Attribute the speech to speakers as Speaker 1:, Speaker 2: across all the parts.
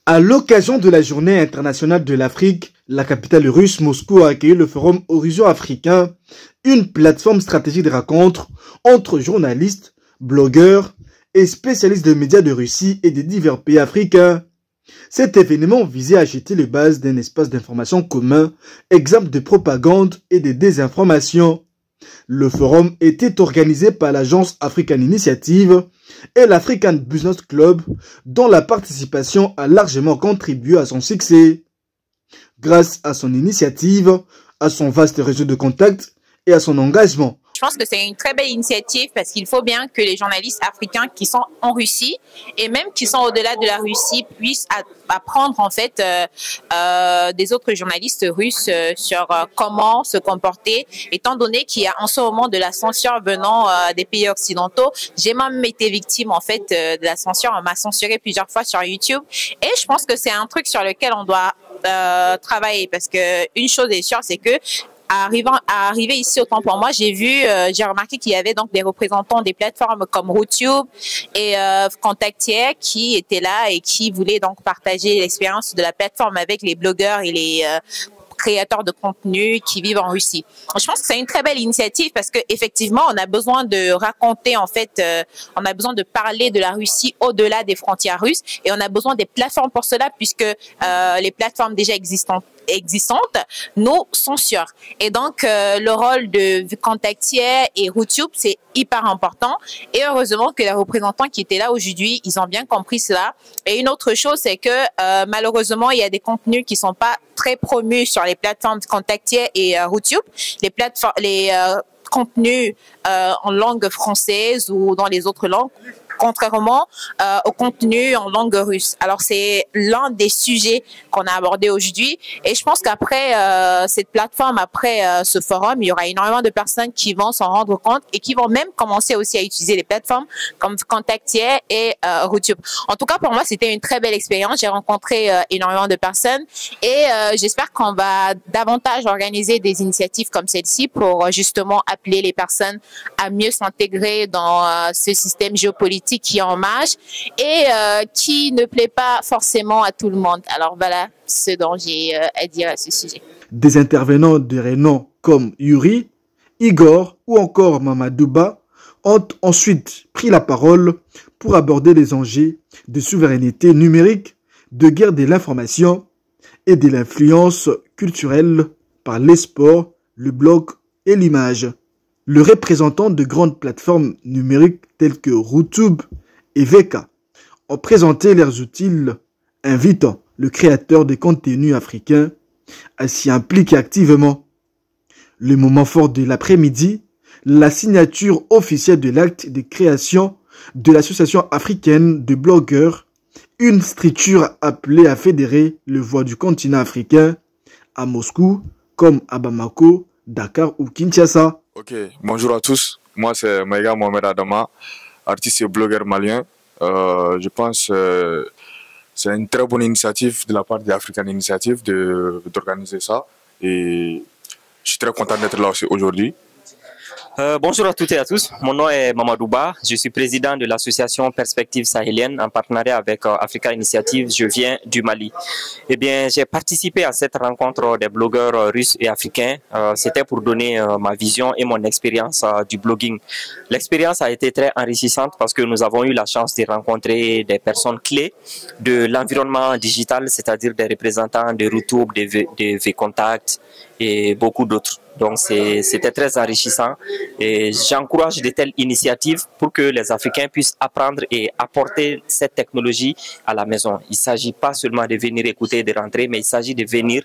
Speaker 1: À l'occasion de la Journée internationale de l'Afrique, la capitale russe Moscou a accueilli le forum Horizon Africain, une plateforme stratégique de rencontres entre journalistes, blogueurs et spécialistes de médias de Russie et des divers pays africains. Cet événement visait à jeter les bases d'un espace d'information commun, exempt de propagande et de désinformation. Le forum était organisé par l'agence African Initiative et l'African Business Club, dont la participation a largement contribué à son succès. Grâce à son initiative, à son vaste réseau de contacts et à son engagement.
Speaker 2: Je pense que c'est une très belle initiative parce qu'il faut bien que les journalistes africains qui sont en Russie et même qui sont au-delà de la Russie puissent apprendre en fait des autres journalistes russes sur comment se comporter, étant donné qu'il y a en ce moment de la censure venant des pays occidentaux. J'ai même été victime en fait de la censure. On m'a censuré plusieurs fois sur YouTube et je pense que c'est un truc sur lequel on doit travailler parce que une chose est sûre, c'est que arriver ici, autant pour moi, j'ai remarqué qu'il y avait donc des représentants des plateformes comme Rootube et Contactier qui étaient là et qui voulaient donc partager l'expérience de la plateforme avec les blogueurs et les créateurs de contenu qui vivent en Russie. Je pense que c'est une très belle initiative parce que effectivement, on a besoin de raconter en fait, on a besoin de parler de la Russie au-delà des frontières russes et on a besoin des plateformes pour cela puisque les plateformes déjà existantes nous censurent. Et donc, le rôle de Contactier et Rootube, c'est hyper important. Et heureusement que les représentants qui étaient là aujourd'hui, ils ont bien compris cela. Et une autre chose, c'est que malheureusement, il y a des contenus qui sont pas très promus sur les plateformes Contactier et Rootube. Les contenus en langue française ou dans les autres langues, contrairement au contenu en langue russe. Alors, c'est l'un des sujets qu'on a abordé aujourd'hui. Et je pense qu'après cette plateforme, après ce forum, il y aura énormément de personnes qui vont s'en rendre compte et qui vont même commencer aussi à utiliser les plateformes comme Contactier et Rootube. En tout cas, pour moi, c'était une très belle expérience. J'ai rencontré énormément de personnes et j'espère qu'on va davantage organiser des initiatives comme celle-ci pour justement appeler les personnes à mieux s'intégrer dans ce système géopolitique qui est en marche et qui ne plaît pas forcément à tout le monde. Alors voilà ce dont j'ai à dire à ce sujet.
Speaker 1: Des intervenants de renom comme Yuri, Igor ou encore Mamadouba ont ensuite pris la parole pour aborder les enjeux de souveraineté numérique, de guerre de l'information et de l'influence culturelle par les sports, le blog et l'image. Le représentant de grandes plateformes numériques telles que Rootube et Veka ont présenté leurs outils, invitant le créateur de contenu africain à s'y impliquer activement. Le moment fort de l'après-midi, la signature officielle de l'acte de création de l'Association africaine de blogueurs, une structure appelée à fédérer le voix du continent africain à Moscou comme à Bamako, Dakar ou Kinshasa.
Speaker 3: Ok, bonjour à tous. Moi, c'est Maïga Mohamed Adama, artiste et blogueur malien. Je pense que c'est une très bonne initiative de la part de African Initiative d'organiser ça. Et je suis très content d'être là aussi aujourd'hui.
Speaker 4: Bonjour à toutes et à tous, mon nom est Mamadouba, je suis président de l'association Perspective Sahélienne en partenariat avec Africa Initiative, je viens du Mali. Eh bien, j'ai participé à cette rencontre des blogueurs russes et africains, c'était pour donner ma vision et mon expérience du blogging. L'expérience a été très enrichissante parce que nous avons eu la chance de rencontrer des personnes clés de l'environnement digital, c'est-à-dire des représentants de Rootube, de V-Contact et beaucoup d'autres. Donc c'était très enrichissant et j'encourage de telles initiatives pour que les Africains puissent apprendre et apporter cette technologie à la maison. Il ne s'agit pas seulement de venir écouter et de rentrer, mais il s'agit de venir,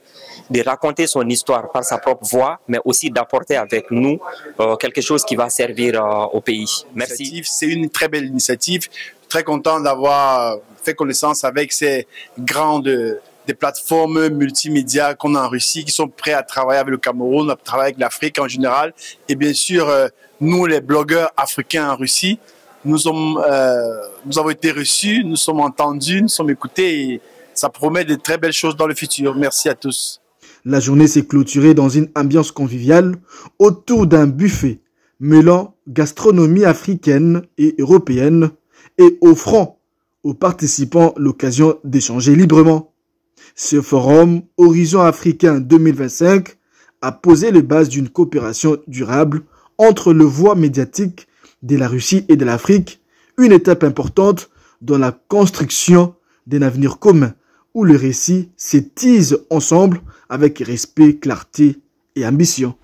Speaker 4: de raconter son histoire par sa propre voix, mais aussi d'apporter avec nous quelque chose qui va servir au pays. Merci.
Speaker 5: C'est une très belle initiative. Très content d'avoir fait connaissance avec ces grandes des plateformes multimédia qu'on a en Russie qui sont prêts à travailler avec le Cameroun, à travailler avec l'Afrique en général. Et bien sûr, nous, les blogueurs africains en Russie, nous avons été reçus, nous sommes entendus, nous sommes écoutés et ça promet de très belles choses dans le futur. Merci à tous.
Speaker 1: La journée s'est clôturée dans une ambiance conviviale autour d'un buffet mêlant gastronomie africaine et européenne et offrant aux participants l'occasion d'échanger librement. Ce forum Horizon africain 2025 a posé les bases d'une coopération durable entre le voie médiatique de la Russie et de l'Afrique, une étape importante dans la construction d'un avenir commun où le récit s'étise ensemble avec respect, clarté et ambition.